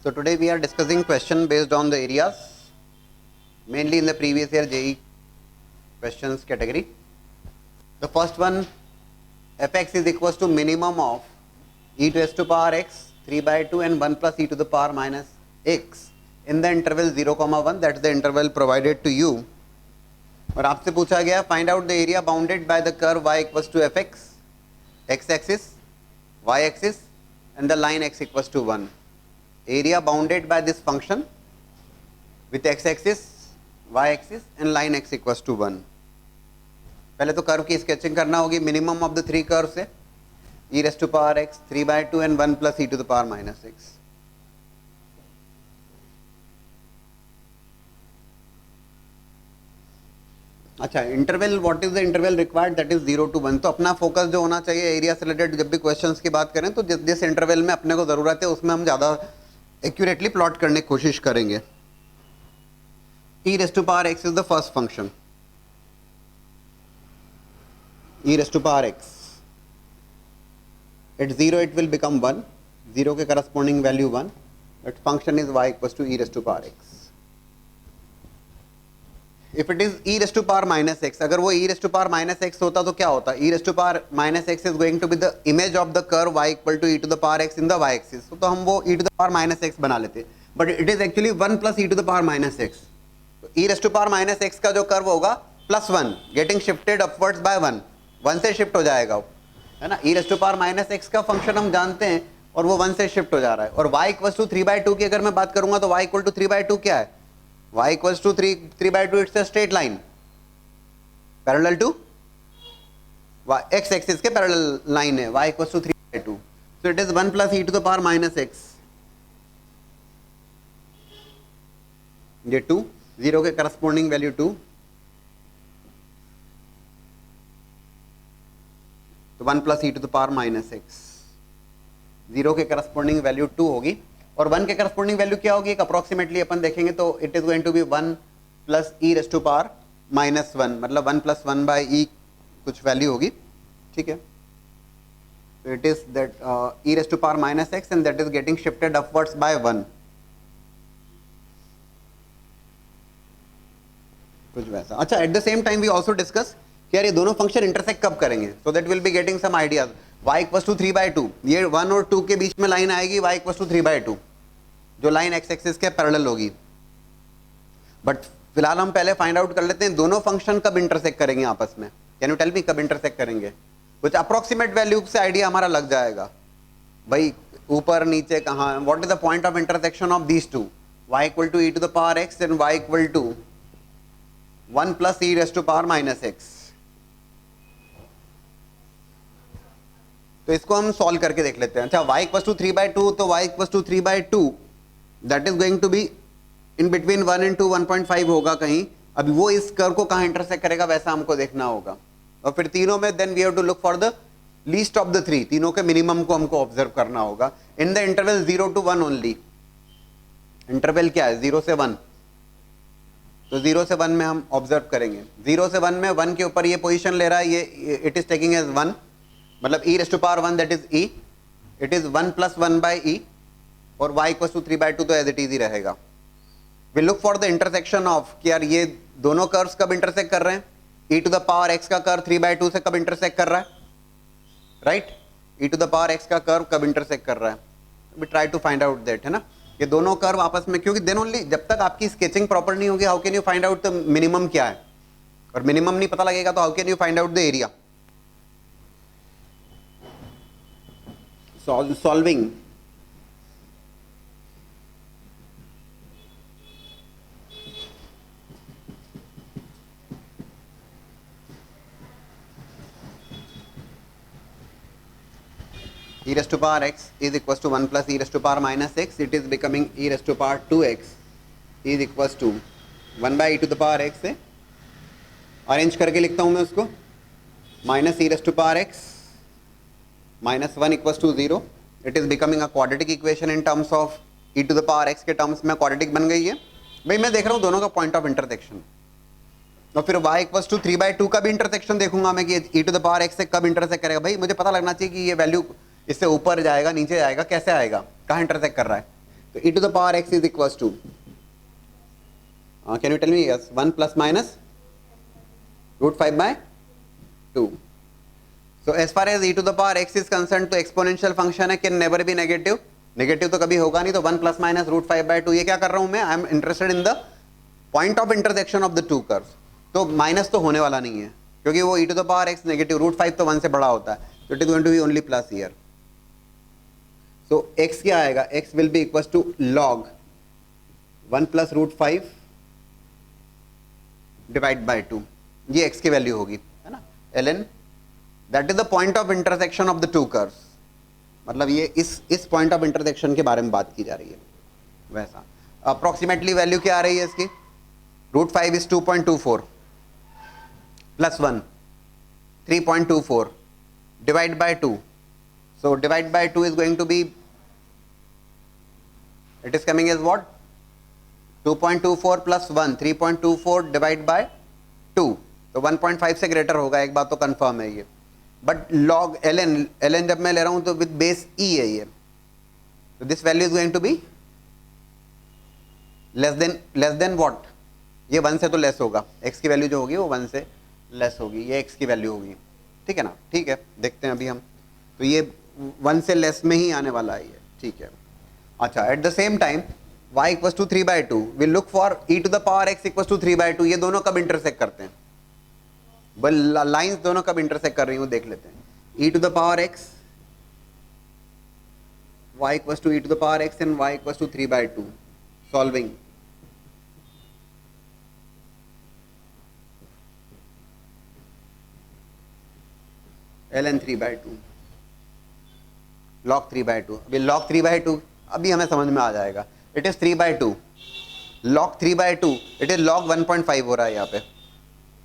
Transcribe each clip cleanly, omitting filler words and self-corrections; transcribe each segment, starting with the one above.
So today we are discussing question based on the areas, mainly in the previous year JEE questions category. The first one, fx is equals to minimum of e to s to power x 3 by 2 and 1 plus e to the power minus x in the interval 0,1, that is the interval provided to you. और आपसे पूछा गया find out the area bounded by the curve y equals to f x, x axis, y axis and the line x equals to 1. Area bounded by this function with x axis, y axis and line x equals to 1. पहले तो curve की sketching करना होगी. Minimum of the three curve से e raise to power x 3 by 2 and 1 plus e to the power minus x. अच्छा, interval, what is the interval required, that is 0 to 1. तो अपना focus जो होना चाहिए एरिया से रिलेटेड जब भी क्वेश्चंस की बात करें तो जिस इंटरवल में अपने को जरूरत है उसमें हम ज्यादा एक्यूरेटली प्लॉट करने की कोशिश करेंगे. e raise to power x is the first function. e raise to power x at 0 it will become 1. 0 के corresponding value 1. That function is y equals to e raise to power x. If it is e raised to power minus x, अगर वो e raised to power minus x होता तो क्या होता? e raised to power minus x is going to be the image of the curve y equal to e to the power x in the y axis. तो हम वो e to the power minus x बना लेते. But it is actually 1 plus e to the power minus x. तो e raised to power minus x का जो curve होगा plus 1 getting shifted upwards by 1. 1 से शिफ्ट हो जाएगा वो, है ना. e raised to power minus x का फंक्शन हम जानते हैं और वो 1 से शिफ्ट हो जा रहा है. और y इक्वल टू 3/2 की अगर मैं बात करूंगा तो y इक्वल टू 3/2 क्या है? y equals to 3/2, it's a straight line parallel to x axis के parallel line है. y equals to 3/2, so it is 1 plus e to the power minus x. ये 2, 0 के corresponding value 2, तो 1 plus e to the power minus x. 0 के corresponding value 2 होगी और 1 के corresponding value क्या होगी? एक अप्रोक्सीमेटली अपन देखेंगे तो it is going to be 1 plus e raise to power minus 1, मतलब 1 प्लस 1 बाई ई कुछ वैल्यू होगी. ठीक है, तो it is that e raise to power minus x and that is getting shifted upwards by 1, कुछ वैसा. अच्छा, at the same time we also discuss कि यार ये दोनों फंक्शन इंटरसेक्ट कब करेंगे, so that will be getting some ideas. y equals to 3/2, ये 1 और 2 के बीच में लाइन आएगी y इक्वल्स टू 3/2 जो लाइन x एक्सिस के पैरेलल होगी. बट फिलहाल हम पहले फाइंड आउट कर लेते हैं दोनों फंक्शन कब इंटरसेक्ट करेंगे आपस में. कैन यू टेल मी कब इंटरसेक्ट करेंगे? कुछ अप्रोक्सीमेट वैल्यू से आइडिया हमारा लग जाएगा भाई, ऊपर नीचे कहाँ. What is the point of intersection of these two? y equal to e to the power x and y equal to 1 plus e raise to power minus x. तो इसको हम सॉल्व करके देख लेते हैं. अच्छा, y इक्वल टू 3/2, तो y equal to 3/2 that is going to be in between 1 and 1.5 होगा कहीं. अभी वो इस कर्व को कहाँ इंटरसेक्ट करेगा वैसा हमको देखना होगा. और फिर तीनों में then we have to look for the least of the three. तीनों के मिनिमम को हमको ऑब्जर्व करना होगा in the interval 0 to 1 only. Interval क्या है? 0 से 1. तो 0 से 1 में हम ऑब्जर्व करेंगे. 0 से 1 में 1 के ऊपर ये पोजिशन ले रहा है, ये इट इज टेकिंग एज 1, मतलब e raise to power 1 that is e. It is 1 plus 1 by e और y इक्वल टू 3/2 तो एज इट इज ही रहेगा. We look for the intersection of कि यार ये दोनों कर्व्स कब इंटरसेक्ट कर रहे हैं. e to the power x का कर्व 3/2 से कब इंटरसेक्ट कर रहा है, right? e to the power x का कर्व कब इंटरसेक्ट कर रहा है? We try to find out that, है ना. ये दोनों कर्व आपस में, क्योंकि देन ओनली जब तक आपकी स्केचिंग प्रॉपर नहीं होगी how can you find out the minimum क्या है. और मिनिमम नहीं पता लगेगा तो how can you find out the area. Solving. e raised to power x is equals to 1 plus e raised to power minus x. It is becoming e raised to power 2x is equals to 1 by e to the power x है. Arrange करके लिखता हूं मैं उसको. Minus e raised to power x minus 1 equals to 0. It is becoming a quadratic equation in terms of e to the power x के terms में quadratic बन गई है. भाई मैं देख रहा हूँ दोनों का पॉइंट ऑफ इंटरसेक्शन. और फिर y इक्वल्स टू 3/2 का भी इंटरसेक्शन देखूंगा मैं कि e to the power x से कब इंटरसेक्ट करेगा. भाई मुझे पता लगना चाहिए कि ये वैल्यू इससे ऊपर जाएगा नीचे जाएगा कैसे आएगा, कहाँ इंटरसेक्ट कर रहा है. तो e to the power x is equals to can you tell me? Yes, 1 plus minus root 5 by 2. So as far as e to the power x is concerned, तो एक्सपोनेंशियल फंक्शन है, can never be negative, negative तो कभी होगा नहीं, तो 1 plus minus root 5 bye 2. ये क्या कर रहा हूं मैं? I am interested in the point of intersection of the two curves. तो माइनस तो होने वाला नहीं है क्योंकि वो e to the power x negative, root 5 तो 1 से बड़ा होता है, तो it is going to be only plus here. So x क्या आएगा? x will be equal to log 1 plus root 5 divide by 2. ये x की वैल्यू होगी, है ना, ln. That is the point of intersection of the two curves. मतलब ये इस पॉइंट ऑफ इंटरसेक्शन के बारे में बात की जा रही है. वैसा अप्रोक्सीमेटली वैल्यू क्या आ रही है इसकी? Root 5 is 2.24 plus 1 3.24 divide by 2. So divide by 2 is going to be, it is coming as what? 2.24 plus 1 3.24 divide by 2. तो 1.5 से ग्रेटर होगा, एक बात तो कंफर्म है ये. बट log ln जब मैं ले रहा हूं तो विद बेस e है ये, तो this value is going to be less than what? ये 1 से तो लेस होगा, x की वैल्यू जो होगी वो 1 से लेस होगी, ये x की वैल्यू होगी. ठीक है ना? ठीक है, देखते हैं अभी हम. तो ये 1 से लेस में ही आने वाला है ये. ठीक है. अच्छा, at the same time y equal to 3/2 will look for e to the power x equal to 3/2. ये दोनों कब इंटरसेक्ट करते हैं? लाइंस दोनों कब इंटरसेक्ट कर रही हूं देख लेते हैं. e to the power x, y equal to e to the power x and y equal to 3/2. Solving ln 3/2 log 3/2. अभी log 3/2 अभी हमें समझ में आ जाएगा. It is 3/2 log 3/2, it is log 1.5 हो रहा है यहाँ पे,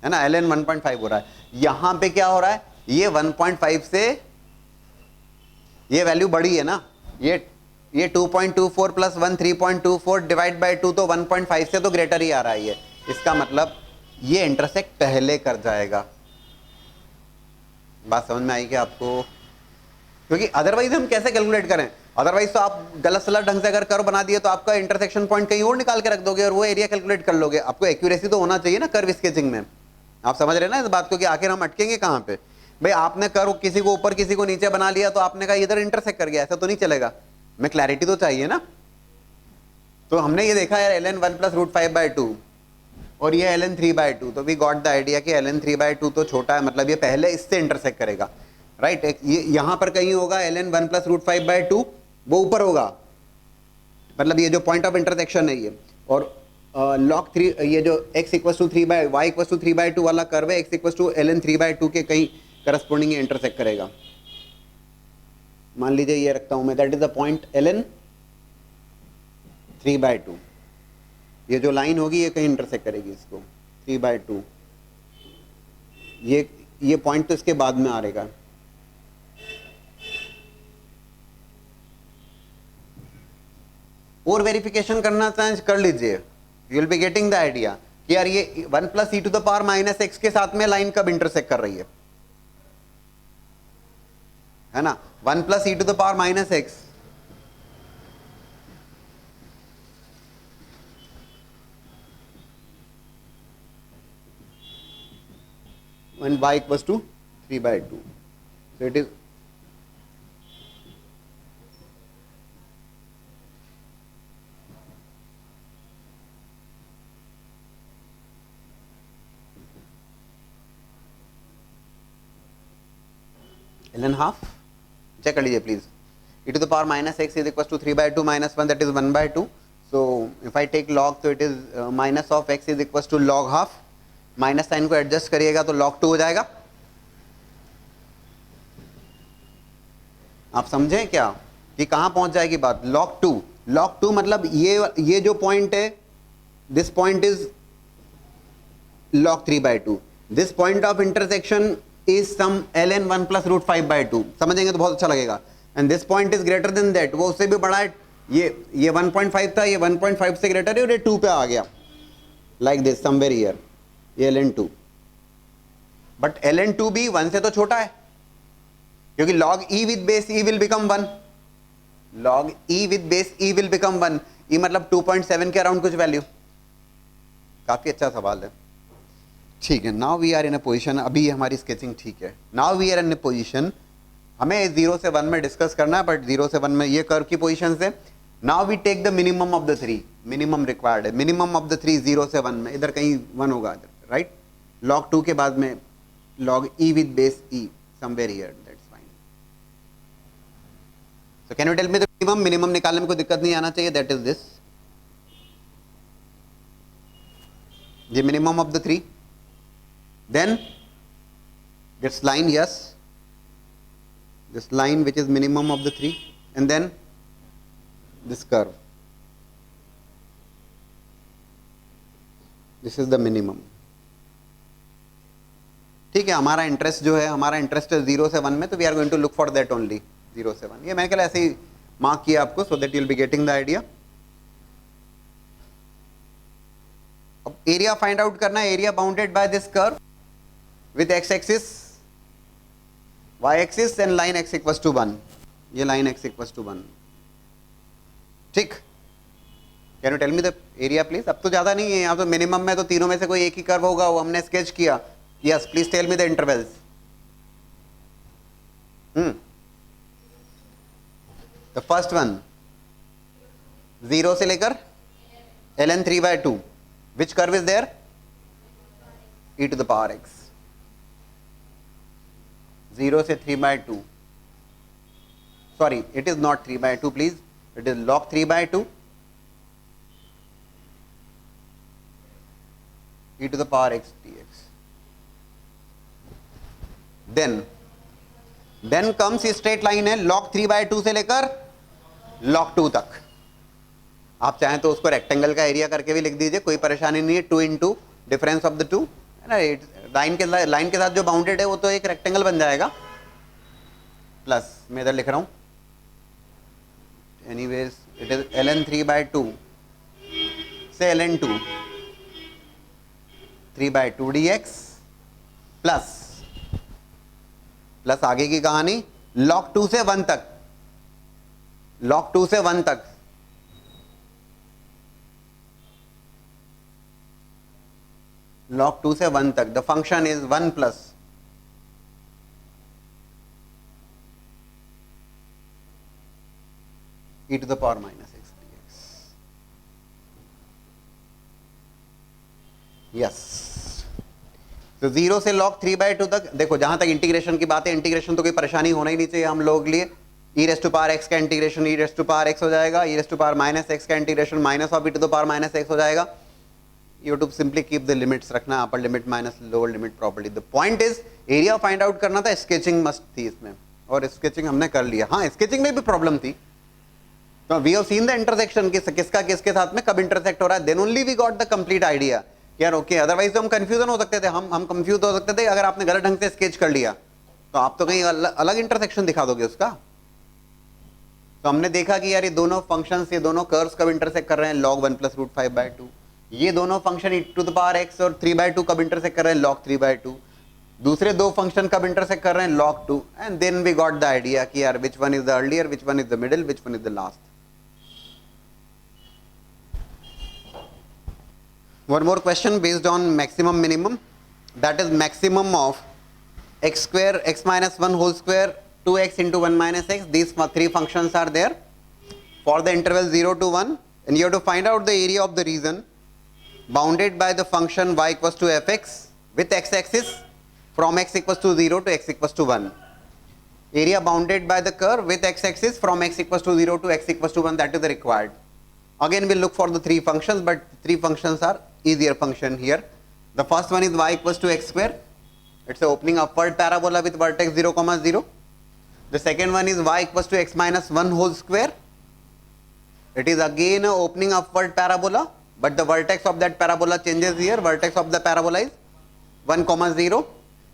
है ना, ln 1.5 हो रहा है. यहां पे क्या हो रहा है? ये 1.5 से ये वैल्यू बड़ी है ना, ये 2.24 प्लस 1 3.24 डिवाइड बाय 2, तो 1.5 से तो ग्रेटर ही आ रहा है ये. इसका मतलब ये इंटरसेक्ट पहले कर जाएगा. बात समझ में आई क्या आपको? क्योंकि अदरवाइज हम कैसे कैलकुलेट करें? अदरवाइज तो आप गलत सलत ढंग से अगर कर्व बना दिए तो आपका इंटरसेक्शन पॉइंट कहीं और निकाल के रख दोगे और वो एरिया कैलकुलेट कर लोगे. आपको एक्यूरेसी तो होना चाहिए ना कर्व स्केचिंग में. आप समझ रहे हैं ना इस बात को कि आखिर हम अटकेंगे कहां पे? भाई आपने कर्व किसी को ऊपर किसी को नीचे बना लिया तो आपने कहा इधर इंटरसेक्ट कर गया, ऐसा तो नहीं चलेगा. हमें क्लैरिटी तो चाहिए ना. तो हमने ये देखा यार ln 1 प्लस रूट 5/2 और ये ln 3/2, तो वी गॉट द आइडिया कि ln 3/2 तो छोटा है, मतलब ये पहले इससे इंटरसेक्ट करेगा. राइट. ये यहां पर कहीं होगा ln 1 प्लस रूट 5/2, वो ऊपर होगा, मतलब ये जो पॉइंट ऑफ इंटरसेक्शन है ये. और log 3, ये जो x equal to 3/y equal to 3/2 वाला कर्व है, x इक्वल टू ln 3/2 के कहीं करस्पॉन्डिंग ये इंटरसेक्ट करेगा. मान लीजिए ये रखता हूं मैं, that is the point ln 3/2. ये जो लाइन होगी ये कहीं इंटरसेक्ट करेगी इसको 3/2. ये पॉइंट तो इसके बाद में आ रहेगा. और वेरिफिकेशन करना चाहें कर लीजिए, you will be getting the idea कि यार ये 1 plus e to the power minus x के साथ में लाइन कब इंटरसेक्ट कर रही है ना. 1 plus e to the power minus x, when y equals to 3/2. So it is ln half. Check कर लीजिए please. e to the power minus x is equal to 3/2 minus 1, that is 1/2. So if I take log, so it is minus of x is equal to log half. Minus sign को adjust करिएगा तो log 2 हो जाएगा. आप समझे क्या कि कहां पहुंच जाएगी बात? log 2. log 2 मतलब ये जो पॉइंट है, this point is log 3/2. This point of intersection is some ln 1 plus root 5/2. समझेंगे तो बहुत अच्छा लगेगा. And this point is greater than that, वो उससे भी बड़ा है. ये 1.5 था, ये 1.5 से ग्रेटर है और ये 2 पे आ गया, लाइक दिस समवेयर हियर. ये ln 2, बट ln 2 भी 1 से तो छोटा है क्योंकि log e with base e will become 1. log e with base e will become 1, e मतलब 2.7 के अराउंड कुछ वैल्यू। काफी अच्छा सवाल है। ठीक है, now we are in a position, अभी हमारी स्केचिंग ठीक है। Now we are in a position, हमें 0 से 1 में डिस्कस करना है, बट 0 से 1 में ये कर्व की पोजीशन से। Now we take the minimum of the 3, minimum required है, मिनिमम ऑफ द 3 0 से 1 में, इधर कहीं 1 होगा, राइट। log 2 के बाद में log e with base e somewhere here, that's fine. So can you tell me the minimum? minimum निकालने में कोई दिक्कत नहीं आना चाहिए, that is this, the minimum of the 3, then this line, yes, this line which is minimum of the 3, and then this curve, this is the minimum। ठीक है, हमारा इंटरेस्ट जो है, हमारा इंटरेस्ट है 0 से 1 में, तो we are going to look for that only, 0 से 1। ये मैंने कल ऐसे ही मार्क किया आपको, so that you will be getting the idea. अब एरिया फाइंड आउट करना है, area bounded by this curve with x axis, y axis and line x equals to 1, ये लाइन एक्स इक्वल्स टू 1। ठीक, can you tell me the area please? अब तो ज्यादा नहीं है, यहाँ तो मिनिमम में तो तीनों में से कोई एक ही कर्व होगा, वो हमने स्केच किया। Yes, please tell me the intervals. The first one 0 से लेकर ln 3/2, which curve is there? e to the power x। 0 से 3/2, sorry, it is not 3/2 please, it is log 3/2 e to the power x dx। then comes straight line है log 3/2 से लेकर log 2 तक। आप चाहें तो उसको रेक्टेंगल का एरिया करके भी लिख दीजिए, कोई परेशानी नहीं है। 2 इंटू डिफरेंस ऑफ द 2 है ना, लाइन के साथ जो बाउंडेड है वो तो एक रेक्टेंगल बन जाएगा। प्लस मैं इधर लिख रहा हूं, एनीवेज इट इज ln 3/2 से ln 2 3/2 dx प्लस प्लस आगे की कहानी log 2 से 1 तक, log 2 से 1 तक, log 2 से 1 तक the function is 1 plus e to the power minus x dx। Yes, तो 0 से log 3/2 तक। देखो जहां तक इंटीग्रेशन की बात है, इंटीग्रेशन तो कोई परेशानी होना ही नहीं चाहिए हम लोगों के लिए। e raise to power x का integration e raise to power x हो जाएगा, e raise to power minus x का integration minus of e to the power minus x हो जाएगा। You to simply keep the limits रखना, upper limit minus lower limit property. The point is area find out करना था, sketching must थी इसमें, और sketching हमने कर लिया। हाँ, स्केचिंग में भी प्रॉब्लम थी, तो we have seen the intersection, किसका किसके साथ में कब इंटरसेक्ट हो रहा है, then only we got the complete idea यार। ओके, अदरवाइज तो हम कंफ्यूजन हो सकते थे, हम कंफ्यूज हो सकते थे अगर आपने गलत ढंग से स्केच कर लिया, तो आप तो कहीं अलग इंटरसेक्शन दिखा दोगे उसका। तो हमने देखा कि यार ये दोनों फंक्शंस, ये दोनों कर्व्स कब इंटरसेक्ट कर रहे हैं, log 1 प्लस रूट 5/2। ये दोनों function e to the power x और 3/2 कब इंटरसेक्ट कर रहे हैं, log 3/2। दूसरे दो फंक्शन कब इंटरसेक्ट कर रहे हैं, log 2। And then we got the idea कि यार which one is the earlier, which one is the middle, which one is the last. One more question based on maximum minimum, that is maximum of x square, x minus 1 whole square, 2x into 1 minus x. These three functions are there for the interval 0 to 1, and you have to find out the area of the region bounded by the function y equals to fx with x axis from x equals to 0 to x equals to 1. Area bounded by the curve with x axis from x equals to 0 to x equals to 1, that is the required. Again we'll look for the three functions, but three functions are easier function here. The first one is y equals to x square. It's an opening upward parabola with vertex 0, 0. The second one is y equals to x minus 1 whole square. It is again an opening upward parabola, but the vertex of that parabola changes here. Vertex of the parabola is 1, 0.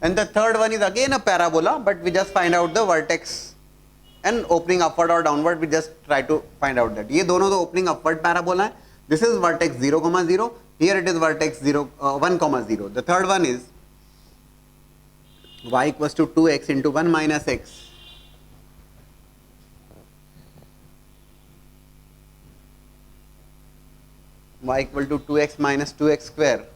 And the third one is again a parabola, but we just find out the vertex and opening upward or downward, we just try to find out that. ये दोनों तो opening upward parabola है. This is vertex 0, 0. Here it is vertex 1, 0. The third one is y equals to 2x into 1 minus x. y equal to 2x minus 2x square,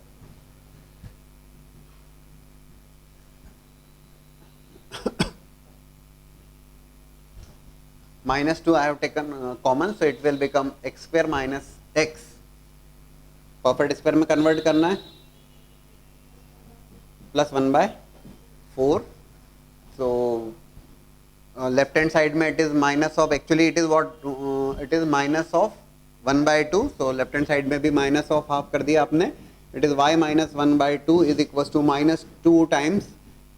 minus 2 I have taken common, so it will become x square minus x. Perfect square में convert करना है, plus 1/4. So left hand side में it is minus of, actually it is what, it is minus of 1/2. So left hand side में भी minus of half कर दिया आपने. It is y minus 1/2 is equal to minus 2 times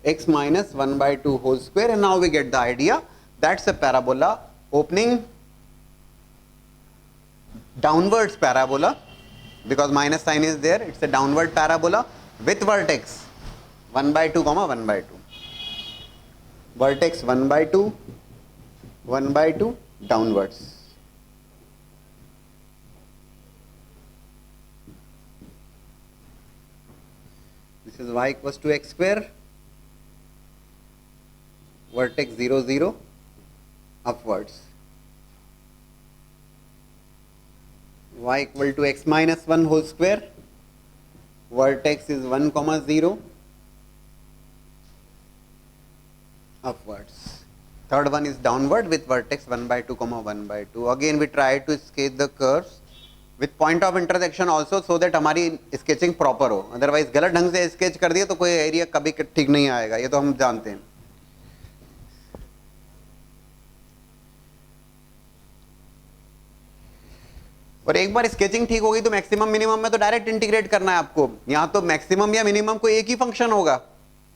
x minus 1/2 whole square, and now we get the idea. That's a parabola opening downwards parabola, because minus sign is there. It's a downward parabola with vertex 1/2 comma 1/2, vertex 1/2 1/2 downwards. This is y equals to x square, vertex 0 0 upwards. Y equal to x minus 1 whole square, vertex is 1 comma 0 upwards. Third one is downward with vertex 1/2 comma 1/2. Again we try to sketch the curves with point of intersection also, so that हमारी sketching proper हो. Otherwise गलत ढंग से sketch कर दिए तो कोई area कभी ठीक नहीं आएगा, ये तो हम जानते हैं. और एक बार स्केचिंग ठीक होगी तो मैक्सिमम मिनिमम में तो डायरेक्ट इंटीग्रेट करना है आपको. यहां तो मैक्सिमम या मिनिमम को एक ही फंक्शन होगा.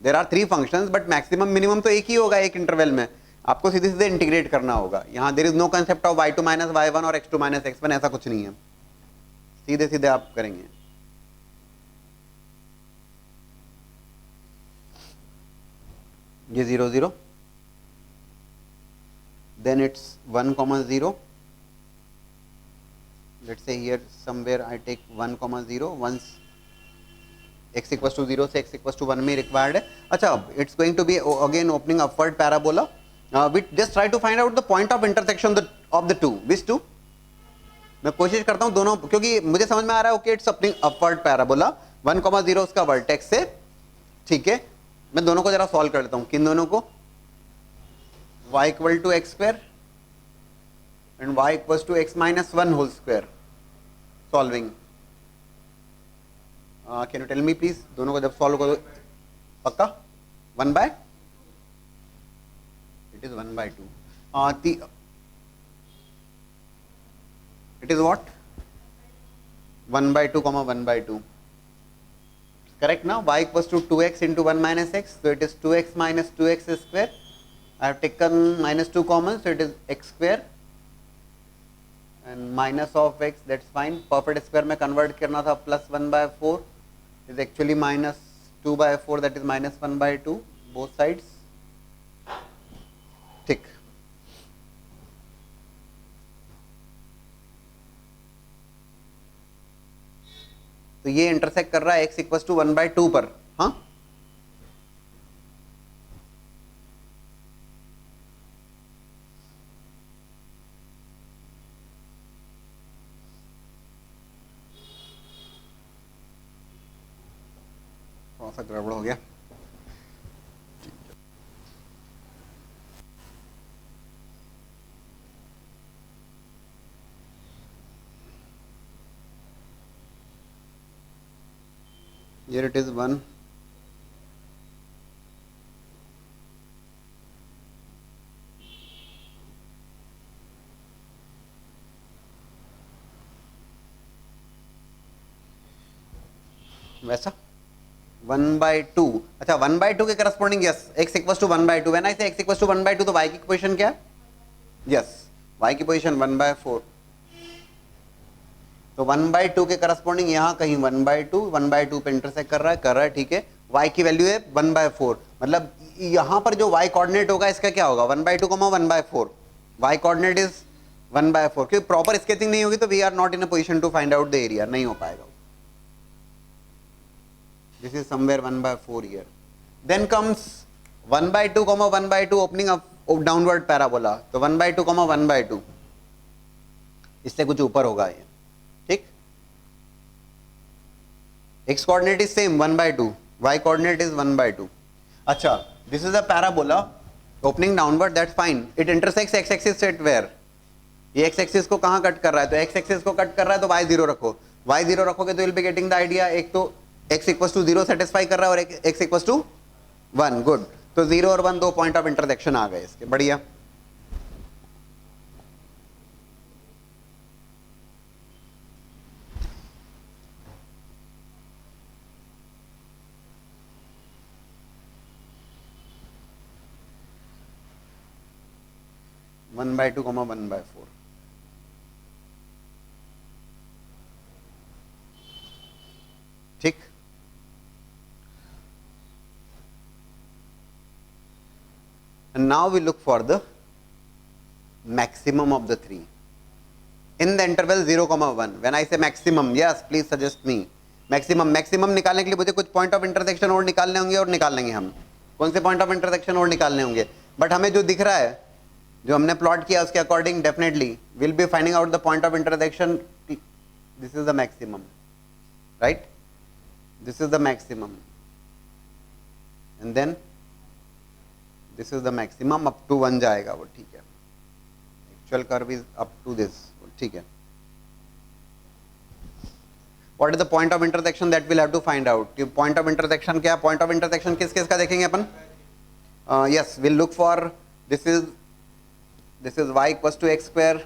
There are 3 functions, but maximum minimum तो एक ही होगा एक इंटरवल में. आपको सीधे सीधे इंटीग्रेट करना होगा. यहां there is no concept of y2 minus y1 और x2 माइनस x1, ऐसा कुछ नहीं है. सीधे सीधे आप करेंगे. ये 0 0, then it's 1 comma 0. Let's say here somewhere I take 1 comma 0 once x equals to 0 से x equals to 1 में required है. अच्छा, it's going to be again opening upward parabola. We just try to find out the point of intersection of the two. Which two? मैं कोशिश करता हूँ दोनों, क्योंकि मुझे समझ में आ रहा है okay it's opening upward parabola, 1 comma 0 उसका वर्टेक्स है. ठीक है, मैं दोनों को जरा सॉल्व कर लेता हूँ. किन दोनों को? y equal to x square and y equals to x minus 1 whole square. Solving. Can you tell me please? दोनों को जब सॉल्व करो पक्का 1 by, it is 1/2. It is what? 1/2 comma 1/2. Correct now? Y equals to 2x into 1 minus x, so it is 2x minus 2x square. I have taken minus 2 common, so it is x square. And minus of x, that's fine. Perfect square में convert करना था, plus 1/4 is actually minus 2/4, that is minus 1/2 both sides. ठीक. तो ये intersect कर रहा है x equal to 1/2 पर. हाँ, थोड़ा सा गड़बड़ हो गया. Here it is 1. वैसा 1/2. अच्छा, 1/2 के corresponding yes, x equals to 1/2. When I say x equals to 1/2 तो y की पोजीशन क्या है? यस, y की पोजीशन 1/4. तो 1/2 के करस्पॉन्डिंग यहाँ कहीं 1/2 पे इंटरसेक्ट कर रहा है. ठीक है, y की वैल्यू है 1/4. मतलब यहाँ पर जो y कोऑर्डिनेट होगा इसका क्या होगा? 1/2 1/4. y coordinate is 1/4. क्योंकि प्रॉपर स्केचिंग नहीं होगी तो we are not in a position to find out the area, नहीं हो पाएगा. This is somewhere 1/4 here. Then comes 1/2 1/2 opening up downward parabola. तो 1/2 1/2 इससे कुछ ऊपर होगा ये. ठीक, x coordinate is same 1/2, y coordinate is 1/2. अच्छा, this is a parabola opening downward, that's fine. It intersects x axis at where? ये x axis को कहाँ कट कर रहा है? तो x axis को कट कर रहा है तो y0 रखो, y0 रखोगे तो you'll be getting the idea. एक तो x equals to 0 सेटिस्फाई कर रहा है और x equals to 1. गुड, तो 0 और 1 दो पॉइंट ऑफ इंटरसेक्शन आ गए इसके, बढ़िया. One by two comma 1/4. ठीक. And now we look for the maximum of the three in the interval 0,1. When I say maximum, yes, please suggest me. maximum निकालने के लिए मुझे कुछ पॉइंट ऑफ इंटरसेक्शन और निकालने होंगे और निकाल लेंगे हम. कौन से पॉइंट ऑफ इंटरसेक्शन और निकालने होंगे? बट हमें जो दिख रहा है, जो हमने प्लॉट किया उसके according definitely will be finding out the point of intersection. This is the maximum, right? This is the maximum and then this is the maximum up to 1 जाएगा वो, ठीक है. Actual curve is up to this, ठीक है. What is the point of intersection that will have to find out? Point of intersection क्या? Point of intersection किस किस का देखेंगे अपन? Yes, will look for this is y equals to x square,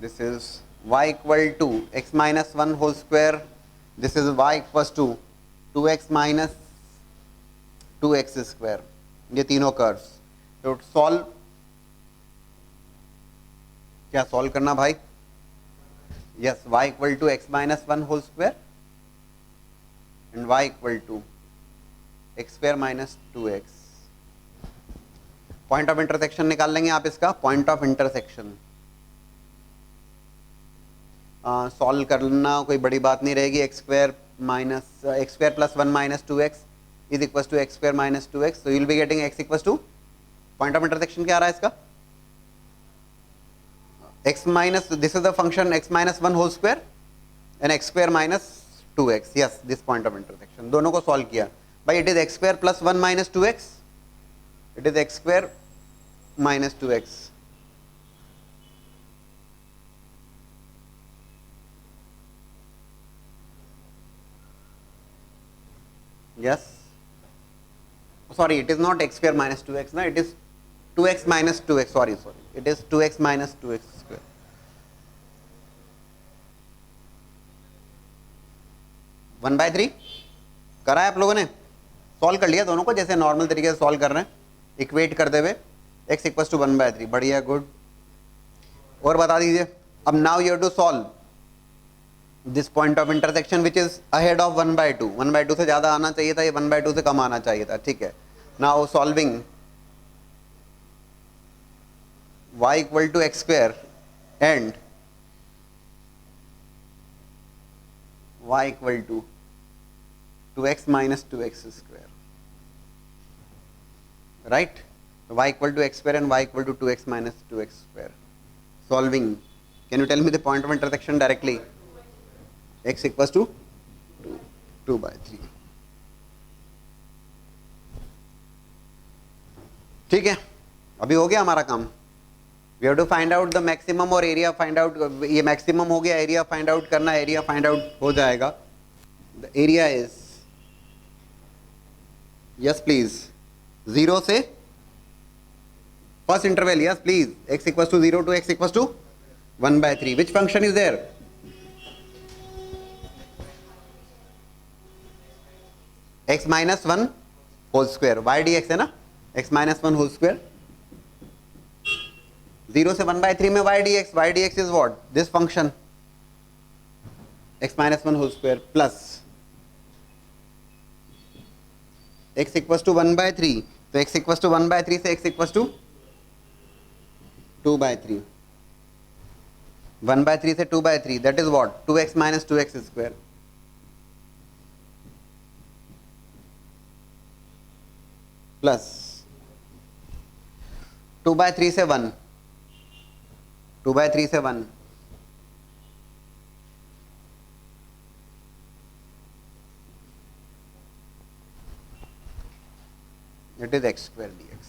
this is y equal to x minus 1 whole square, this is y equals to 2x minus 2x square. ये तीनों curves. तो solve, क्या solve करना भाई? Yes, y equal to x minus 1 whole square and y equal to x square minus 2x. Point of intersection निकाल लेंगे आप इसका. पॉइंट ऑफ इंटरसेक्शन सॉल्व करना कोई बड़ी बात नहीं रहेगी. x square plus 1 minus 2x is equals to x square minus 2x. So you will be getting x equals to, point of intersection क्या आ रहा है इसका? x minus, this is the function x minus 1 whole square and x square minus 2x. Yes, this point of intersection. दोनों को solve किया भाई. It is x square plus 1 minus 2x. It is x square minus 2x. Yes. Sorry, it is not x square minus 2x. No, it is 2x minus 2x. Sorry. It is 2x minus 2x square. One by three करा है आप लोगों ने? Solve कर लिया दोनों को जैसे नॉर्मल तरीके से सॉल्व कर रहे हैं, इक्वेट करते हुए. x equals to 1/3. बढ़िया, गुड. और बता दीजिए अब. Now you have to solve this point of intersection which is ahead of 1/2. 1/2 से ज्यादा आना चाहिए था, ये 1/2 से कम आना चाहिए था, ठीक है. Now solving y equal to x square and y equal to 2x minus 2x square, right? y equal to x square and y equal to 2x minus 2x square. Solving, can you tell me the point of intersection directly? x equals to 2/3. ठीक है, अभी हो गया हमारा काम. We have to find out the maximum और area find out. ये maximum हो गया, एरिया फाइंड आउट करना. एरिया फाइंड आउट हो जाएगा. The area is, yes please, 0 से first interval. Yes please, x equals to 0 to x equals to 1/3. Which function is there? x minus 1 whole square, y dx है ना, x minus 1 whole square. 0 से 1/3 में y dx is what? This function x minus 1 whole square plus x equals to 1/3. तो x equals to 1/3 से x equals to 2/3. 1/3 से 2/3, that is what? 2x minus 2x square plus 2/3 से 1, 2/3 से 1, that is x square D x.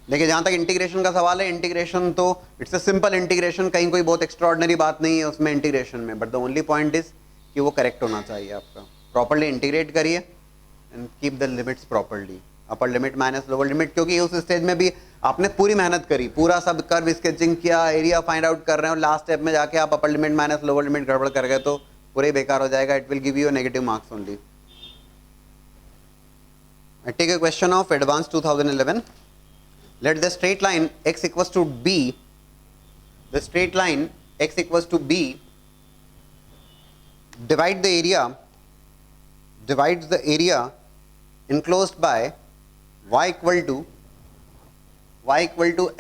देखिए जहां तक integration का सवाल है, इंटीग्रेशन तो इट्स अ सिंपल इंटीग्रेशन, कहीं कोई बहुत एक्स्ट्राऑर्डिनरी बात नहीं है उसमें इंटीग्रेशन में, but the only point is कि वो करेक्ट होना चाहिए आपका। प्रॉपर्ली इंटीग्रेट करिए and keep the limits properly, upper limit minus lower limit, क्योंकि उस स्टेज में भी आपने पूरी मेहनत करी, पूरा सब कर्व स्केचिंग किया, एरिया फाइंड आउट कर रहे हो, लास्ट स्टेप में जाके आप अपर लिमिट माइनस लोअर लिमिट गड़बड़ कर गए तो पूरे बेकार हो जाएगा, it will give you negative marks only. I take a question of advanced 2011. Let the straight line x equals to b, the straight line x equals to b divides the area enclosed by y equal to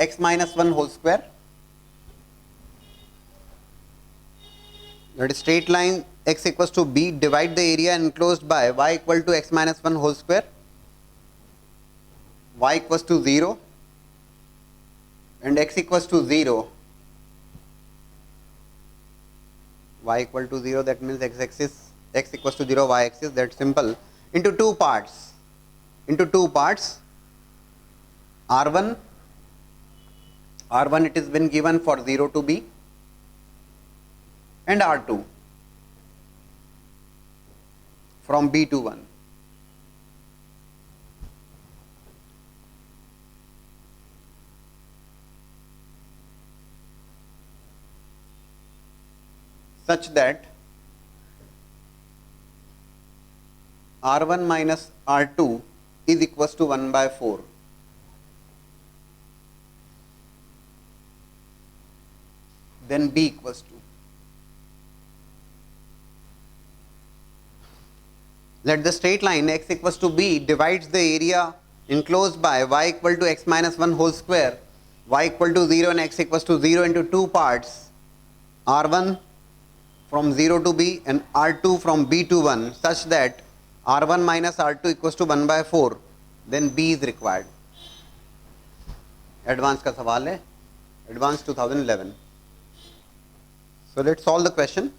x minus 1 whole square. That is straight line x equals to b divide the area enclosed by y equal to x minus 1 whole square, y equals to 0 and x equals to 0, y equal to 0, that means x axis, x equals to 0, y axis, that's simple, into two parts, r1 it has been given for 0 to b, and r2 from b to 1. Such that r1 minus r2 is equals to 1 by 4. Then b equals to, let the straight line x equals to b divides the area enclosed by y equal to x minus 1 whole square, y equal to 0 and x equals to 0 into two parts, r1 from 0 to b and r2 from b to 1, such that r1 minus r2 equals to 1 by 4, then b is required. Advanced का सवाल है, advanced 2011. So let's solve the question.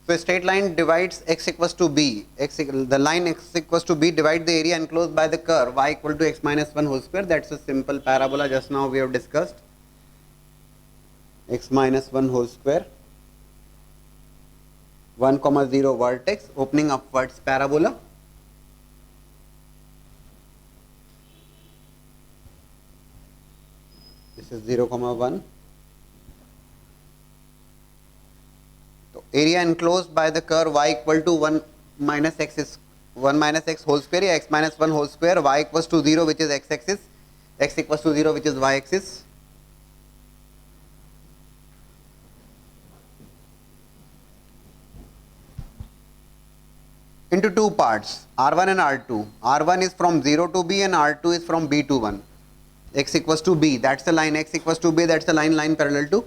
So a straight line divides x equals to b, the line x equals to b divides the area enclosed by the curve y equal to x minus 1 whole square. That's a simple parabola, just now we have discussed, x minus 1 whole square, 1, 0 vertex, opening upwards parabola. This is 0, 1. So area enclosed by the curve y equal to 1 minus x is 1 minus x whole square, या x minus 1 whole square, y equals to 0 which is x axis, x equals to 0 which is y axis. Into two parts, r1 and r2. r1 is from 0 to b and r2 is from b to 1. X equals to b, that's the line, x equals to b, that's the line parallel to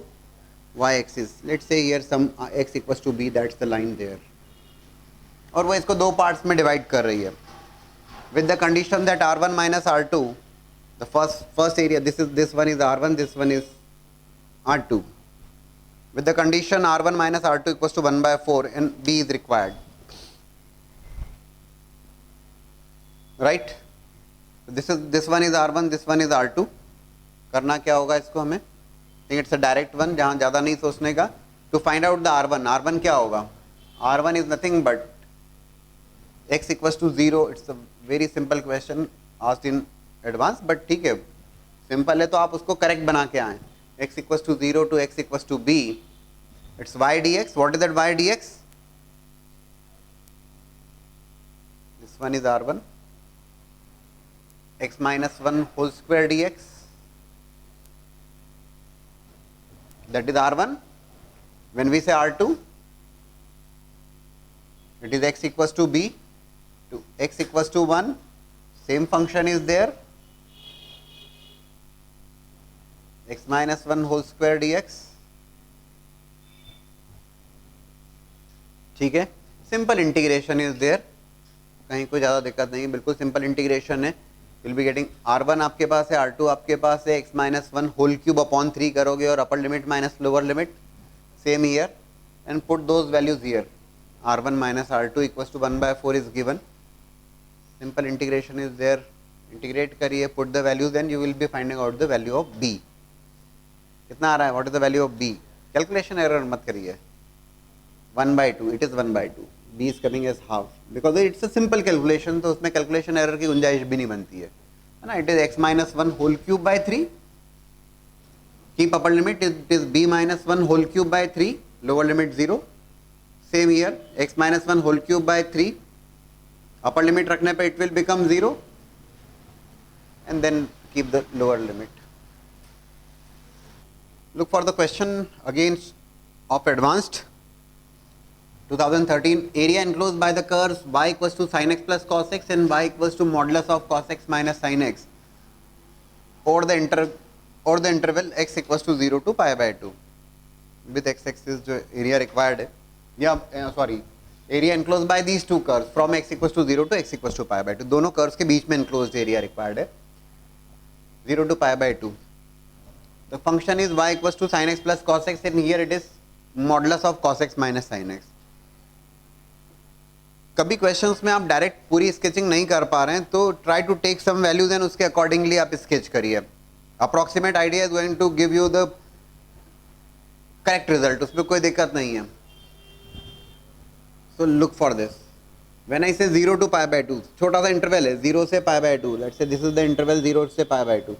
y axis. Let's say here some x equals to b, that's the line there. और वो इसको दो parts में divide कर रही है with the condition that r1 minus r2, the first area, this one is r1, this one is r2, with the condition r1 minus r2 equals to 1 by 4 and b is required. Right? This one is r1, this one is r2. करना क्या होगा इसको हमें? I think it's a direct one, जहाँ ज़्यादा नहीं सोचने का. To find out the r1 क्या होगा? r1 is nothing but x equals to 0. It's a very simple question asked in advance, but ठीक है, simple है तो आप उसको correct बना के आएं. x equals to 0 to x equals to b. It's y dx. What is that y dx? This one is r1. X minus 1 whole square dx, that is r1. When we say r2, it is x equals to b to x equals to 1, same function is there, x minus 1 whole square dx. ठीक है, simple integration is there, कहीं कोई ज़्यादा दिक्कत नहीं, बिल्कुल simple integration है. Will be getting r1 आपके पास है, r2 आपके पास है, x minus 1 whole cube upon 3 करोगे और upper limit minus lower limit same year and put those values here. r1 minus r2 equals to 1/4 is given. Simple integration is there. Integrate करिए, put the values, then you will be finding out the value of b. कितना आ रहा है? What is the value of b? Calculation error मत करिए. 1/2, it is 1/2. b is coming as half because it's a simple calculation, तो उसमें calculation error की गुंजाइश भी नहीं बनती है ना. It is x minus 1 whole cube by 3. Keep upper limit, it is b minus 1 whole cube by 3, lower limit 0. Same here, x minus 1 whole cube by 3, upper limit रखने पे it will become 0, and then keep the lower limit. Look for the question again of advanced. 2013, area enclosed by the curves y equals to sin x plus cos x and y equals to modulus of cos x minus sin x or the interval x equals to 0 to pi by 2. With x axis जो area required है, या sorry, area enclosed by these two curves from x equals to 0 to x equals to pi by 2. दोनों curves के बीच में enclosed area required है, 0 to pi by 2. The function is y equals to sin x plus cos x and here it is modulus of cos x minus sin x. कभी questions में आप direct पूरी sketching नहीं कर पा रहे हैं तो try to take some values and उसके अकॉर्डिंगली आप स्केच करिए. Approximate idea is going to give you the correct result, उसमें कोई दिक्कत नहीं है. So look for this. When I say 0 to pi by 2, छोटा सा इंटरवल है 0 से पाई by 2. Let's say this is the interval 0 से पाई by 2.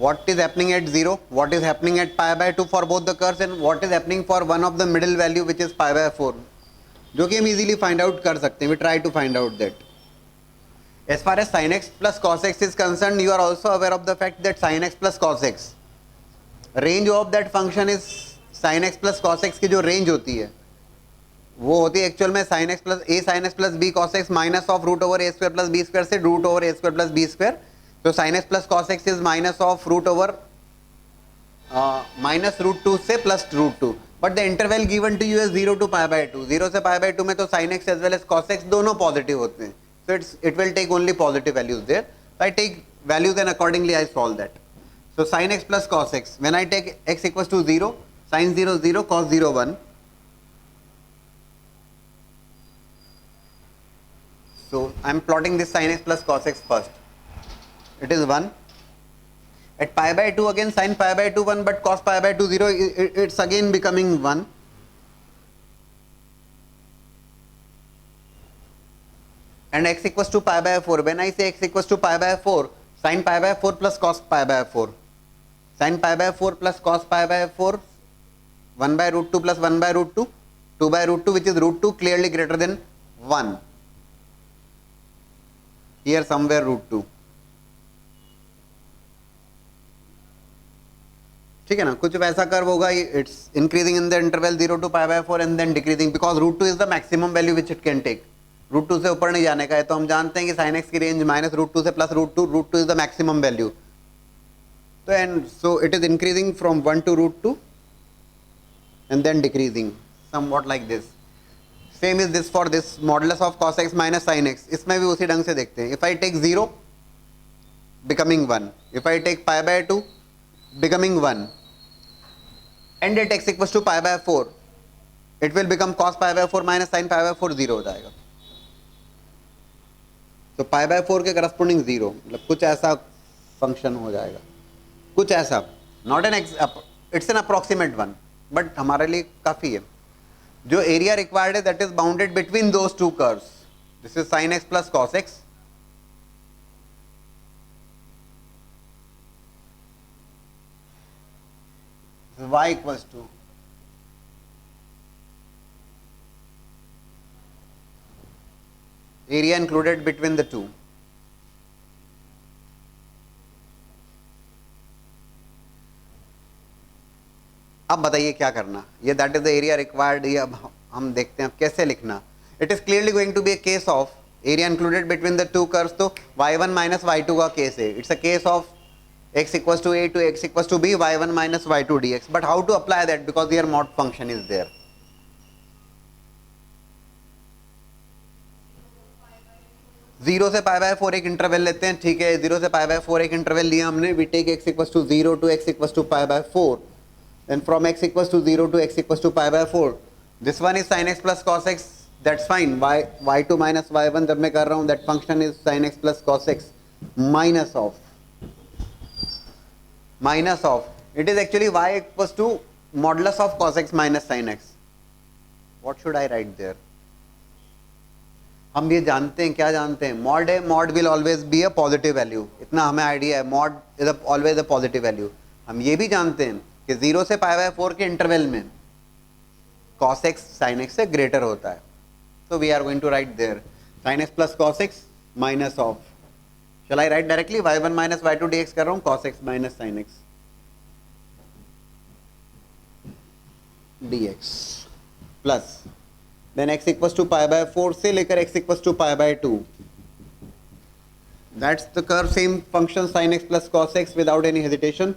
What is happening at 0, what is happening at pi by 2 for both the curves and what is happening for one of the middle value which is pi by 4, जो कि हम easily find out कर सकते हैं. We try to find out that. As far as sin x plus cos x is concerned, you are also aware of the fact that sin x plus cos x, range of that function is sin x plus cos x की जो range होती है वो होती है actual में sin x plus a sin x plus b cos x minus of root over a square plus b square से root over a square plus b square. So sin x plus cos x is minus of root over minus root 2 से plus root 2. But the interval given to you is 0 to pi by 2. 0 से pi by 2 में तो sin x as well as cos x दोनों positive होते हैं. So it will take only positive values there. So I take values and accordingly I solve that. So sin x plus cos x. When I take x equals to 0, sin 0 0, cos 0 1. So I am plotting this sin x plus cos x first. It is 1. At pi by 2 again sin pi by 2 1, but cos pi by 2 0, it's again becoming 1. And x equals to pi by 4. When I say x equals to pi by 4, sin pi by 4 plus cos pi by 4. Sin pi by 4 plus cos pi by 4, 1 by root 2 plus 1 by root 2, 2 by root 2 which is root 2 clearly greater than 1. Here somewhere root 2. ठीक है ना, कुछ वैसा curve होगा. It's increasing in the interval 0 to pi by 4 and then decreasing because root 2 is the maximum value which it can take. Root 2 से ऊपर नहीं जाने का है. तो हम जानते हैं कि sin x की रेंज माइनस रूट 2 से plus root 2 is the maximum value. तो and so it is increasing from 1 to root 2 and then decreasing somewhat like this. Same is this for this modulus of cos x minus sin x. इसमें भी उसी ढंग से देखते हैं. If I take 0 becoming 1, if I take pi by 2 becoming 1 and at x equals to pi by 4 it will become cos pi by 4 minus sin pi by 4 0 हो जाएगा. तो pi by 4 के करस्पोंडिंग 0, मतलब कुछ ऐसा फंक्शन हो जाएगा, कुछ ऐसा. Not an it's an approximate one but हमारे लिए काफ़ी है. जो एरिया रिक्वायर्ड है that is bounded between those two curves. This is sin x plus cos x. y equals to area included between the two. अब बताइए क्या करना. ये that is the area required. ये अब हम देखते हैं कैसे लिखना. It is clearly going to be a case of area included between the two curves. तो y1 माइनस y2 का केस है. It's a case of x equals to a to x equals to b, y1 minus y2 dx. But how to apply that because here mod function is there. Zero से पाई by 4 एक interval लेते हैं. ठीक है, 0 से पाई by 4 एक interval लिया हमने. We take x equals to 0 to x equals to pi by 4. then from x equals to 0 to x equals to pi by 4, this one is sin x plus cos x, that's fine. y2 minus y1 जब मैं कर रहा हूँ, that function is sin x plus cos x minus of it is actually y equals to modulus of cos x minus sin x. What should I write there? हम ये जानते हैं, क्या जानते हैं, mod है, mod will always be a positive value, इतना हमें आइडिया है, mod is always a positive value. हम ये भी जानते हैं कि 0 से पाई बाय 4 के इंटरवल में cos x sin x से ग्रेटर होता है. So we are going to write there sin x plus cos x minus of, shall I write directly y1 minus y2 dx कर रहा हूँ, cos x minus sin x dx plus then x equals to pi by 4 से लेकर x equals to pi by 2. That's the curve, same function sin x plus cos x without any hesitation,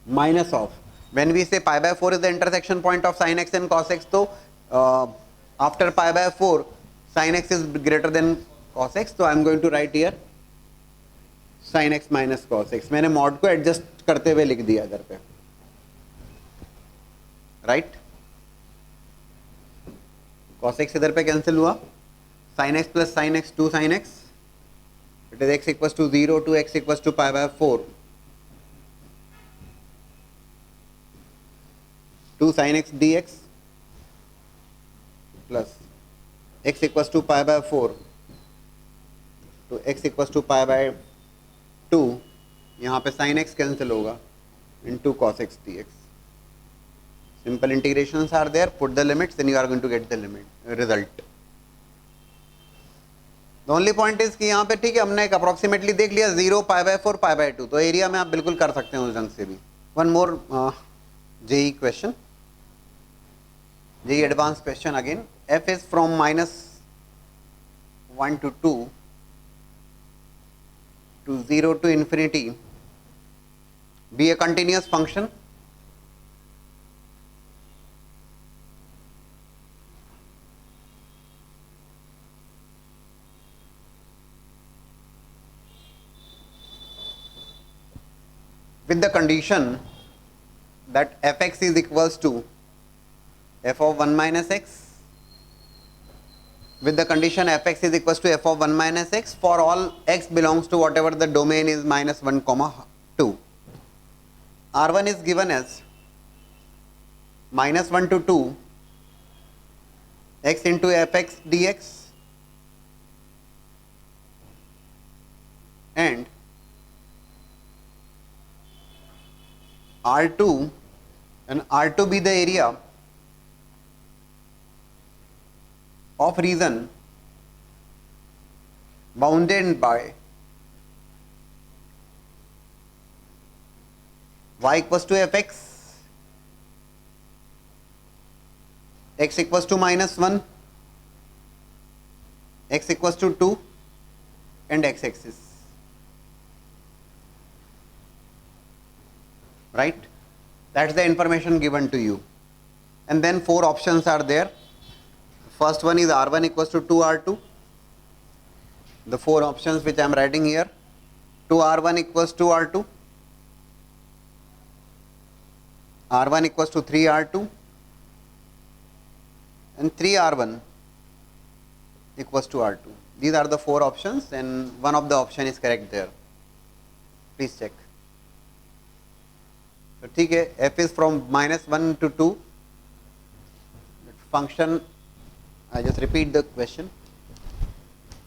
minus of, when we say pi by 4 is the intersection point of sin x and cos x, so after pi by 4 sin x is greater than cos x, so I am going to write here sin x minus cos x. मैंने mod को adjust करते हुए लिख दिया इधर पे, right? cos x इधर पे कैंसिल हुआ, sin x plus sin x 2 sin x, it is x equals to 0 to x equals to pi by 4, 2 sin x dx plus x equals to pi by 4 to x equals to pi by 2, यहाँ पे sin x cancel होगा into cos x dx. Simple integrations are there, put the limits, then you are going to get the result. The only point is कि यहाँ पे ठीक है, हमने एक approximately देख लिया 0 pi by 4 pi by 2, तो एरिया में आप बिल्कुल कर सकते हैं उस ढंग से भी. One more JEE question, JEE advanced question again. F is from minus 1 to 2 to 0 to infinity, be a continuous function. With the condition that fx is equals to f of 1 minus x, with the condition fx is equals to f of 1 minus x for all x belongs to whatever the domain is minus 1 comma 2. R1 is given as minus 1 to 2 x into fx dx and R2 and R2 be the area of region bounded by y equals to fx, x equals to minus 1, x equals to 2 and x axis. Right? That's the information given to you. And then 4 options are there. First one is R1 equals to 2R2. The 4 options which I am writing here. 2R1 equals to R2. R1 equals to 3R2. And 3R1 equals to R2. These are the 4 options and one of the option is correct there. Please check. तो ठीक है, f is from minus 1 to 2. Function, I just repeat the question.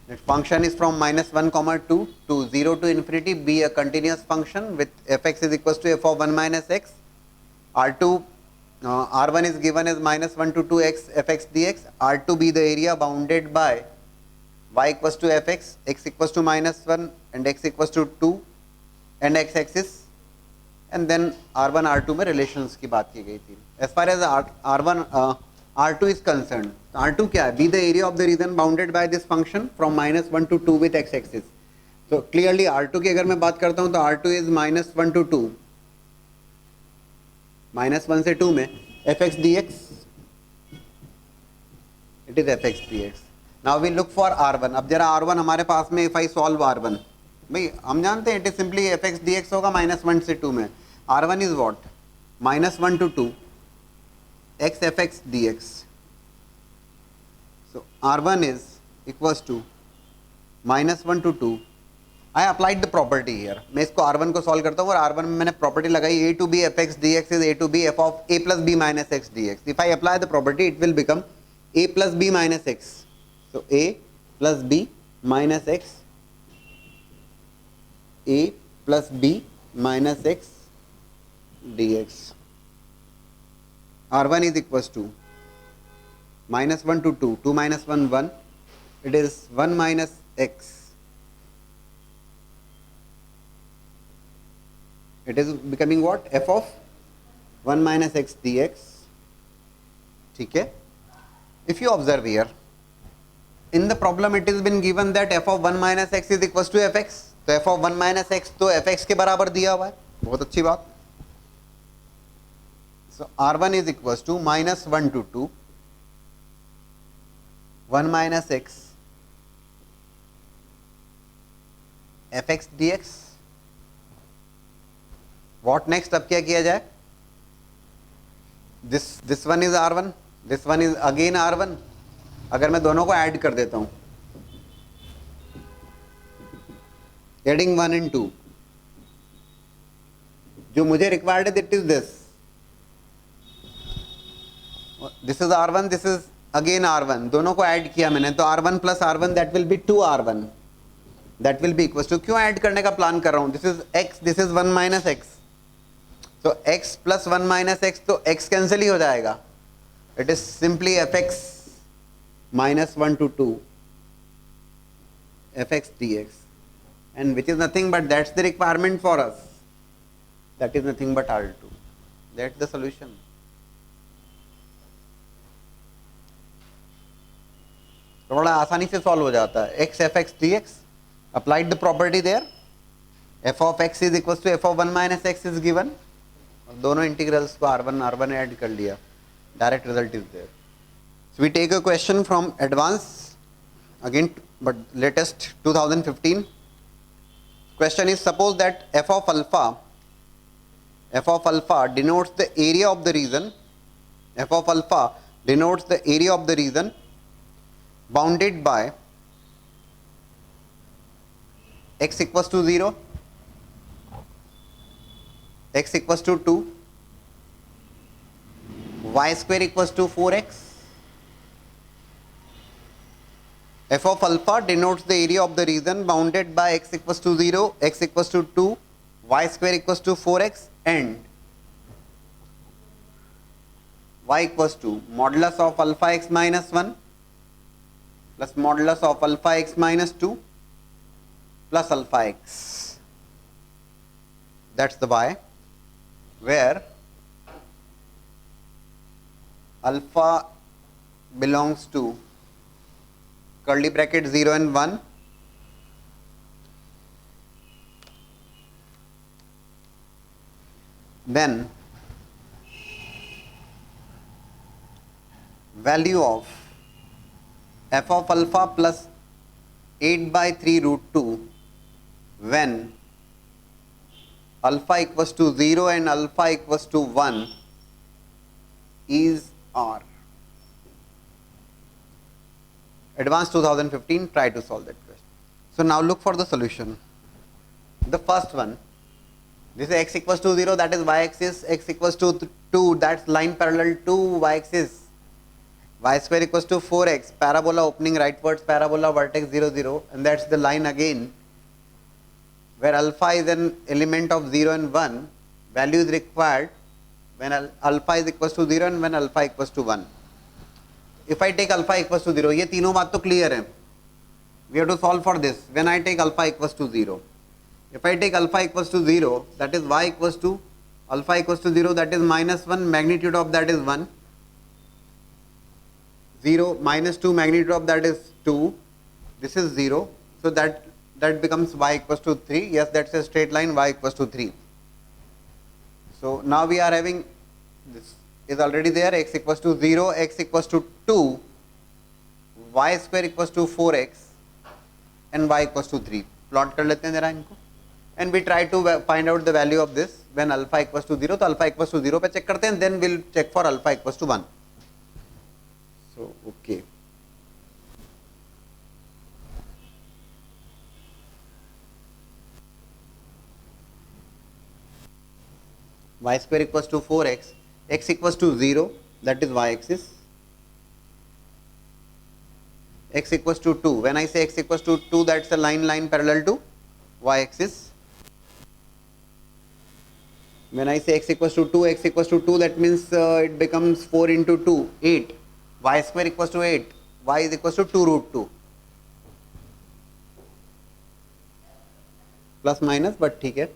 That function is from minus 1 comma 2 to 0 to infinity, be a continuous function with fx is equals to f of 1 minus x. R2, R1 is given as minus 1 to 2 x fx dx. R2 be the area bounded by y equals to fx, x equals to minus 1 and x equals to 2 and x axis. And then R1 R2 में relations की बात की गई थी. As far as R1 R2 is concerned, R2 क्या है? Be the area of the region bounded by this function from minus 1 to 2 with x axis. So clearly R2 की अगर मैं बात करता हूँ तो R2 is minus 1 to 2, minus 1 से 2 में fx dx, it is fx dx. Now we look for R1. अब जरा R1 हमारे पास में, if I solve R1, भाई हम जानते हैं it is simply fx dx होगा minus 1 से 2 में. R1 is what? -1 to 2 x fx dx. So R1 is equals to -1 to 2. I applied the property here. मैं इसको R1 को सॉल्व करता हूँ और R1 में मैंने प्रॉपर्टी लगाई a to b fx dx is a to b f of a plus b minus x dx. If I apply the property, it will become a plus b minus x. So a plus b minus x, a plus b minus x dx. R1 is equals to -1 to 2, 2 minus 1, 1. It is 1 minus x. It is becoming what? F of 1 minus x dx. ठीक है? If you observe here, in the problem it has been given that f of 1 minus x is equals to fx. तो f of 1 minus x तो fx के बराबर दिया हुआ है. बहुत अच्छी बात. So R1 is equals to -1 to 2, 1 minus x fx dx. What next? अब क्या किया जाए? This one is R1, this one is again R1. अगर मैं दोनों को ऐड कर देता हूं, एडिंग 1 and 2, जो मुझे रिक्वायर्ड है, that is this. This is R1, this is again R1. दोनों को ऐड किया मैंने, तो R1 plus R1 that will be 2R1. That will be equals to, क्यों ऐड करने का प्लान कर रहा हूं? This is x, this is 1 minus x. तो x plus 1 minus x, तो x कैंसिल ही हो जाएगा. It is simply fx -1 to 2 fx dx, and which is nothing but that's the requirement for us. That is nothing but R2. That's the solution. तो बड़ा आसानी से solve हो जाता है. x fx dx, applied the property there. f of x is equals to f of 1 minus x is given. दोनों integrals को R1 add कर लिया. Direct result is there. So we take a question from advance again but latest 2015. Question is suppose that f of alpha denotes the area of the region. f of alpha denotes the area of the region bounded by x equals to 0, x equals to 2, y square equals to 4x. f of alpha denotes the area of the region bounded by x equals to 0, x equals to 2, y square equals to 4x, and y equals to modulus of alpha x minus 1 plus modulus of alpha x minus 2 plus alpha x. That's the y, where alpha belongs to curly bracket 0 and 1, then value of f of alpha plus 8 by 3 root 2 when alpha equals to 0 and alpha equals to 1 is R. Advanced 2015, try to solve that question. So now look for the solution. The first one, this is x equals to 0, that is y axis, x equals to 2, that's line parallel to y axis, y square equals to 4x, parabola opening rightwards, parabola vertex 0, 0, and that's the line again, where alpha is an element of 0 and 1, value is required when alpha is equals to 0 and when alpha equals to 1. If I take alpha equals to 0, ये तीनों बात तो clear है. We have to solve for this. When I take alpha equals to 0, if I take alpha equals to 0, that is y equals to alpha equals to 0, that is minus 1, magnitude of that is 1. 0 minus 2, magnitude of that is 2. This is 0. So that becomes y equals to 3. Yes, that's a straight line, y equals to 3. So now we are having this is already there, x equals to 0, x equals to 2, y square equals to 4x, and y equals to 3. Plot कर लेते हैं जरा इनको, and we try to find out the value of this. When alpha equals to 0, तो alpha equals to 0 पे check करते हैं, then will check for alpha equals to 1. So okay, y square equals to 4x, x equals to 0, that is y axis, x equals to 2. When I say x equals to 2, that's a line parallel to y axis. When I say x equals to 2, x equals to 2, that means it becomes 4 into 2, 8. Y square equals to 8, y is equals to 2 root 2. Plus minus, but ठीक है.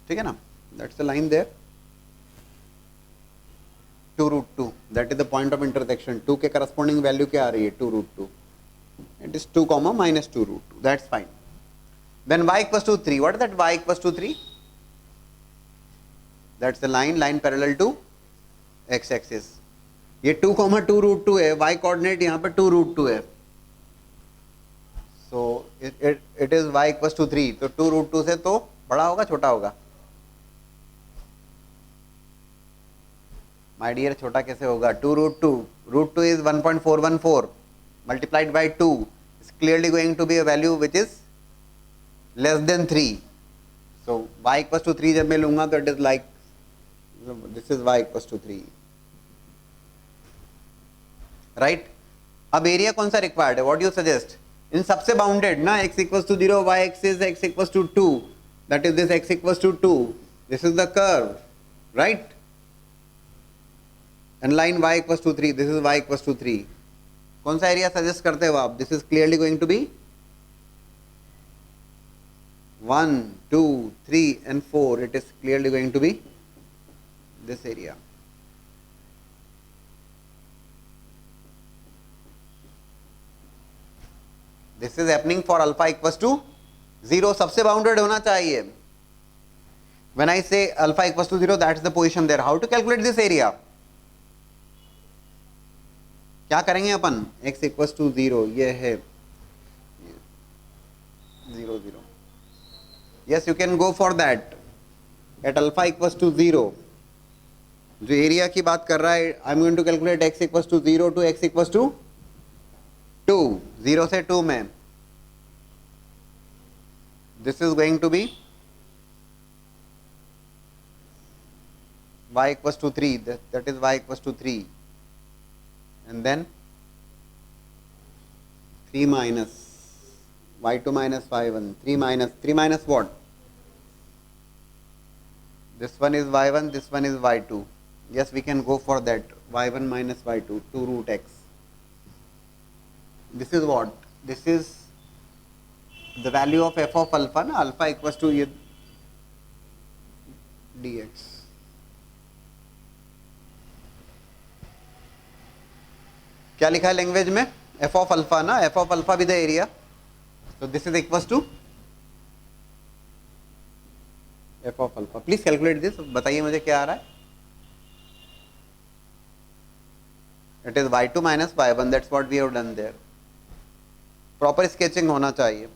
ठीक है ना? That's the line there. 2 root 2, that is the point of intersection. 2 के corresponding value क्या आ रही है? 2 root 2. It is 2 comma minus 2 root 2. That's fine. Then y equals to 3. What is that y equals to 3? That's the line parallel to x axis. ये 2 comma 2 root 2 है. y coordinate यहाँ पर 2 root 2 है. So it is y equals to 3. तो 2 root 2 से तो बड़ा होगा छोटा होगा? My dear, छोटा कैसे होगा? 2 root 2. Root 2 is 1.414 multiplied by 2. It's clearly going to be a value which is less than 3. So y equals to 3 जब मैं लूँगा तो it is like, this is y equals to 3. Right? अब area कौन सा रिक्वायर्ड है? What you suggest? इन सबसे bounded ना, x equals to 0, y axis x equals to 2. That is this x equals to 2. This is the curve. Right? And line y equals to 3. This is y equals to 3. कौन सा area suggest करते हो आप? This is clearly going to be 1, 2, 3 and 4. It is clearly going to be this area. This is happening for alpha equals to 0. सबसे bounded होना चाहिए. When I say alpha equals to 0, that's the position there. How to calculate this area? क्या करेंगे अपन? x equals to 0, ये है 0 0. Yes, you can go for that. At alpha equals to 0, जो area की बात कर रहा है, I am going to calculate x equals to 0 to x equals to 2. 0 से 2 में this is going to be y equals to 3. That is y equals to 3. And then 3 minus y2 minus y1. 3 minus what? This one is y1, this one is y2. Yes, we can go for that. y1 minus y2, 2 root x. This is what? This is the value of f of alpha, na? Alpha equals to dx. क्या लिखा है language में? F of alpha ना, F of alpha with the area. तो this is equals to F of alpha. Please calculate this. बताइए मुझे क्या आ रहा है? It is y2 minus y1. That's what we have done there. Proper sketching होना चाहिए.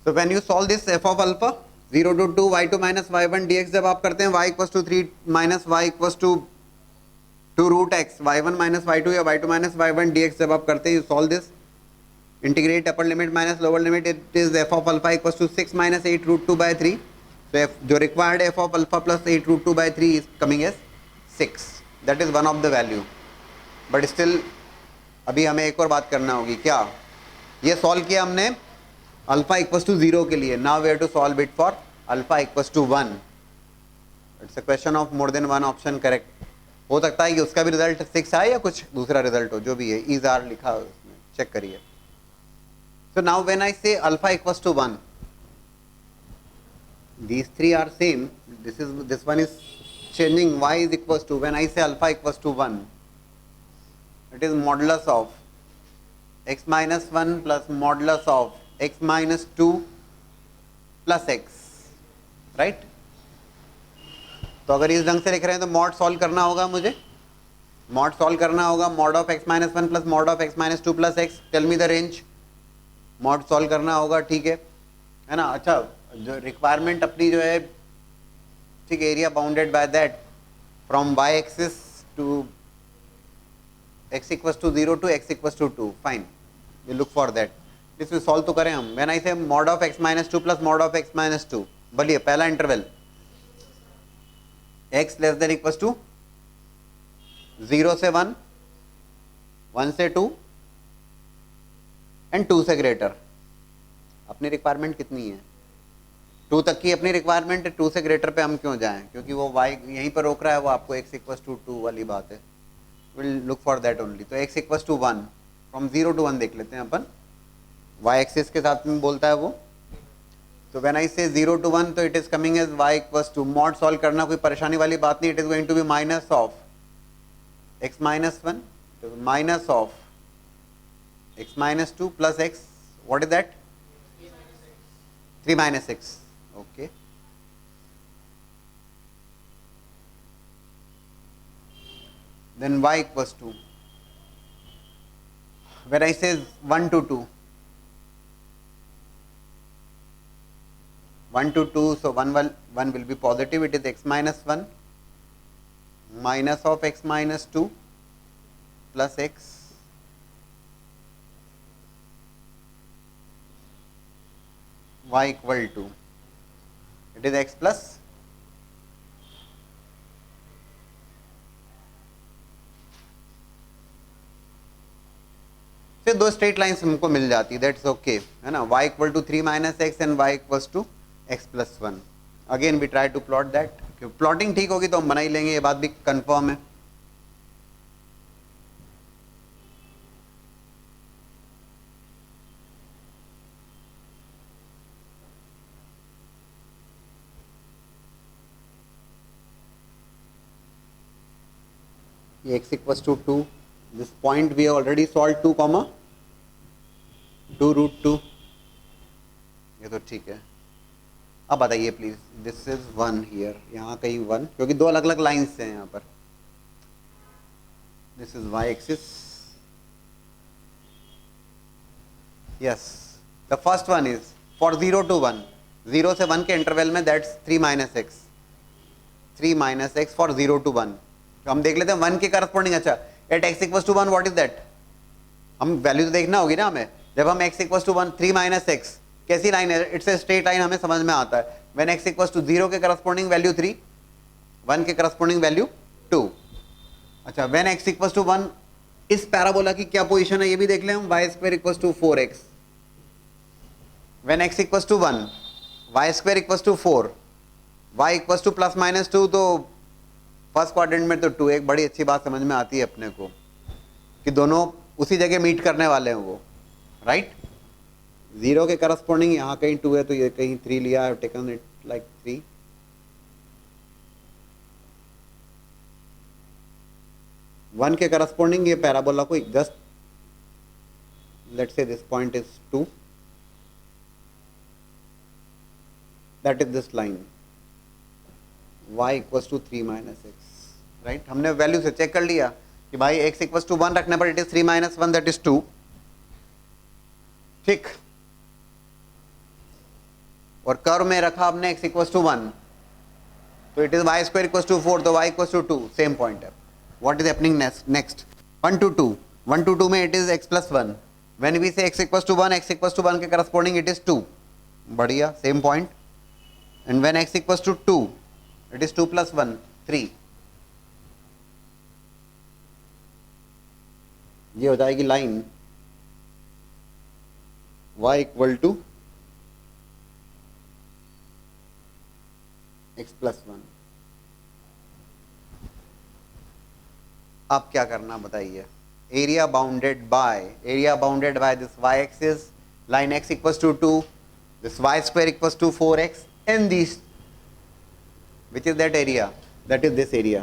So when you solve this F of alpha 0 to 2 y2 minus y1 dx जब आप करते हैं, y equals to 3 minus y equals to 2 root x, y1 minus y2 या y2 minus y1 dx जब आप करते हैं, you solve this, integrate upper limit minus lower limit, it is f of alpha equals to 6 minus 8 root 2 by 3. So f जो required f of alpha plus 8 root 2 by 3 is coming as 6. That is one of the value. But still अभी हमें एक और बात करना होगी. क्या? ये solve किया हमने alpha equals to 0 के लिए. Now we have to solve it for alpha equals to 1. It's a question of more than one option correct. हो सकता है कि उसका भी रिजल्ट 6 आए या कुछ दूसरा रिजल्ट हो, जो भी है. इज आर लिखा है उसमें, चेक करिए. So now when I say alpha equals to 1, these three are same. This one is changing. Y is equals to, when I say alpha equals to 1, it is modulus of x minus 1 plus modulus of x minus 2 plus x. Right? तो अगर इस ढंग से लिख रहे हैं तो mod solve करना होगा मुझे. मॉड सॉल्व करना होगा. Mod of x minus 1 plus mod of x minus 2 plus x. Tell me the range. Mod solve करना होगा, ठीक है ना। अच्छा, जो रिक्वायरमेंट अपनी जो है, ठीक, area bounded by that from y axis to x equals to 0 to x equals to 2, fine, we look for that. इसमें सॉल्व तो करें हम। When I say mod of x minus 2 plus mod of x minus 2, बोलिए पहला interval x less than equals to 0 से 1, 1 से 2 and 2 से greater. अपनी रिक्वायरमेंट कितनी है? 2 तक की अपनी रिक्वायरमेंट है, 2 से ग्रेटर पे हम क्यों जाएं? क्योंकि वो y यहीं पर रोक रहा है, वो आपको x इक्वल्स टू 2 वाली बात है। Will look for that only. तो x equals to 1, from 0 to 1 देख लेते हैं अपन, y एक्सिस के साथ में बोलता है वो। तो व्हेन आई से 0 टू 1, तो it is coming as y equals to, mod solve करना कोई परेशानी वाली बात नहीं, it is going to be minus of x minus 1, तो minus of x minus 2 plus x, what is that? 3 minus x, okay. Then y equals to, when I say 1 to 2, 1 to 2, so 1 will be positive, it is x minus 1 minus of x minus 2 plus x y equal to, it is x plus फिर दो straight lines हमको मिल जाती, that's okay, है ना। y equal to 3 minus x एंड y equals to x plus 1। Again we try to plot that, plotting ठीक होगी तो हम बना ही लेंगे, ये बात भी कंफर्म है। ये x equals to 2, this point we already solve 2 comma 2 root 2, ये तो ठीक है। अब बताइए प्लीज, दिस इज 1 हियर, यहाँ कहीं 1, क्योंकि दो अलग अलग लाइन्स हैं यहाँ पर। This is y axis, yes, the first one is for 0 to 1, 0 से 1 के इंटरवल में, दैट्स 3 माइनस एक्स, 3 माइनस एक्स फॉर 0 टू 1। तो हम देख लेते हैं 1 के करस्पॉन्डिंग। अच्छा, at x equals to 1 what is that? हम वैल्यू तो देखना होगी ना हमें। जब हम x इक्वल्स टू 1, 3 माइनस एक्स कैसी लाइन है? इट्स ए स्ट्रेट लाइन, हमें समझ में आता है। व्हेन x इक्वल्स टू 0 के करस्पॉन्डिंग वैल्यू 3, 1 के करस्पॉन्डिंग वैल्यू 2। अच्छा, व्हेन x इक्वल्स टू 1, इस पैराबोला की क्या पोजीशन है ये भी देख लें हम, y square equals to 4x। When x equals to 1, y square equals to 4, y equals to plus minus 2, तो फर्स्ट क्वाड्रेंट में तो 2, एक बड़ी अच्छी बात समझ में आती है अपने को कि दोनों उसी जगह मीट करने वाले हैं वो, राइट। 0 के करस्पॉन्डिंग यहाँ कहीं 2 है, तो ये कहीं 3 लिया, आई टेकन इट लाइक 3। 1 के करस्पॉन्डिंग ये पैराबोला को just let's say this point is 2, that is this line y equals to 3 minus एक्स, राइट। हमने वैल्यू से चेक कर लिया कि भाई x इक्वल्स टू 1 रखने पर it is 3 minus 1, that is 2, ठीक। और कर्व में रखा हमने x इक्वल्स टू 1, तो it is y square equals to 4, तो y equals to 2, same point है। What is happening next? 1 to 2, 1 to 2 में it is x plus 1। When we say x equals to 1, x equals to 1 के corresponding it is 2, बढ़िया, same point. And when x equals to 2, it is 2 plus 1, 3। ये हो जाएगी line y equal to x plus 1। अब क्या करना बताइए? Area bounded by this y axis, line x equals to 2, this y square equals to 4x, and this, which is that area? That is this area।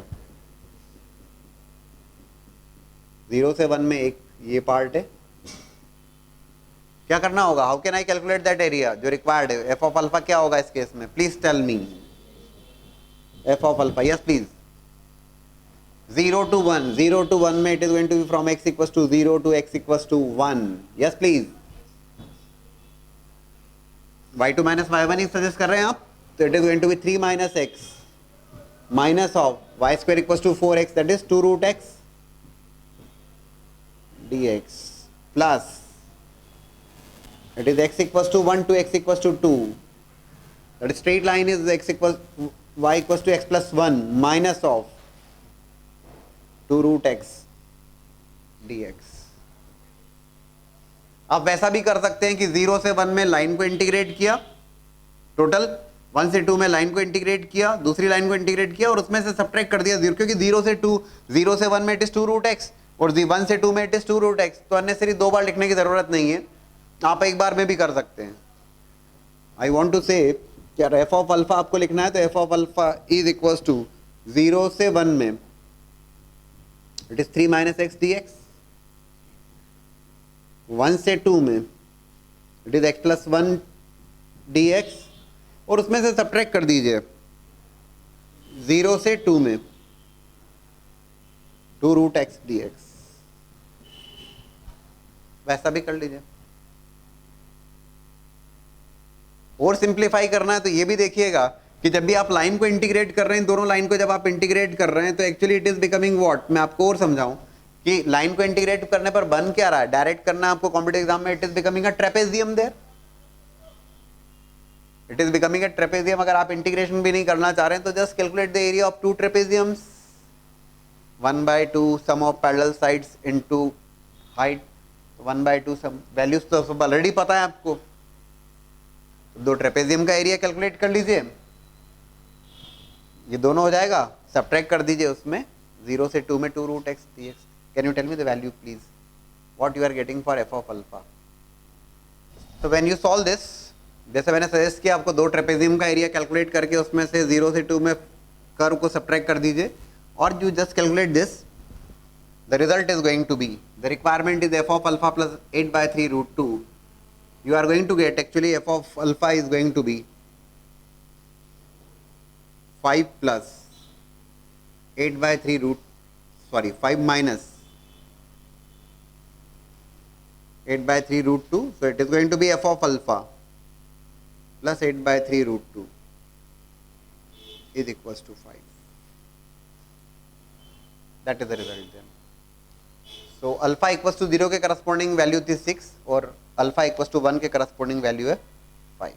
0 से 1 में एक ये part है। क्या करना होगा? How can I calculate that area जो required है? एफ ऑफ अल्फा क्या होगा इस केस में? Please tell me. F of alpha, yes please. 0 to 1, 0 to 1 में it is going to be from x equals to 0 to x equals to 1, yes please. y2 minus y1 ही suggest कर रहे हैं आप, तो it is going to be 3 minus x minus of y square equals to 4x, that is 2 root x dx plus it is x equals to 1 to x equals to 2, that is straight line is x equals y equals to x plus 1 minus of 2 root x dx. आप वैसा भी कर सकते हैं कि 0 से 1 में line को इंटीग्रेट किया, टोटल 1 से 2 में लाइन को इंटीग्रेट किया, दूसरी लाइन को इंटीग्रेट किया और उसमें से सब्ट्रैक्ट कर दिया 0, क्योंकि 0 से 2, 0 से 1 में इट इज 2 रूट एक्स और 1 से 2 में इट इज 2 रूट एक्स, तो अननेसेसरी 2 बार लिखने की जरूरत नहीं है, आप एक बार में भी कर सकते हैं. आई वॉन्ट टू से क्या एफ ऑफ अल्फा आपको लिखना है, तो F of alpha is equals to 0 से 1 में it is 3 minus x d x, 1 से 2 में it is x plus 1 d x और उसमें से सब्ट्रैक्ट कर दीजिए 0 से 2 में 2 रूट एक्स डी एक्स, वैसा भी कर लीजिए. और सिंप्लीफाई करना है तो ये भी देखिएगा कि जब भी आप लाइन को इंटीग्रेट कर रहे हैं, दोनों लाइन को जब आप इंटीग्रेट कर रहे हैं तो actually it is becoming what. मैं आपको और समझाऊं कि लाइन को इंटीग्रेट करने पर बन क्या रहा है, डायरेक्ट करना है आपको कॉम्पिटिटिव एग्जाम में, it is becoming a trapezium there, it is becoming a trapezium. अगर आप इंटीग्रेशन भी नहीं करना चाह रहे हैं तो just calculate the area of 2 trapeziums, 1/2 sum of parallel sides into height, 1/2 sum, values तो सब ऑलरेडी पता है आपको. 2 ट्रेपेजियम का एरिया कैलकुलेट कर लीजिए, ये दोनों हो जाएगा, सब्ट्रैक्ट कर दीजिए उसमें 0 से 2 में 2 root x d x. Can you tell me the value please what you are getting for F of alpha. तो व्हेन यू सॉल्व दिस, जैसे मैंने सजेस्ट किया आपको 2 ट्रेपेजियम का एरिया कैलकुलेट करके उसमें से 0 से 2 में कर्व को सब्ट्रैक्ट कर दीजिए और you just calculate this, the result is going to be, the requirement is F of alpha plus 8/3 root 2. You are going to get, actually f of alpha is going to be 5 plus 8/3 root, sorry 5 minus 8/3 root 2, so it is going to be f of alpha plus 8/3 root 2 is equals to 5. That is the result then. So alpha equals to 0 के corresponding value थी 6 और alpha equals to 1 के corresponding value है 5.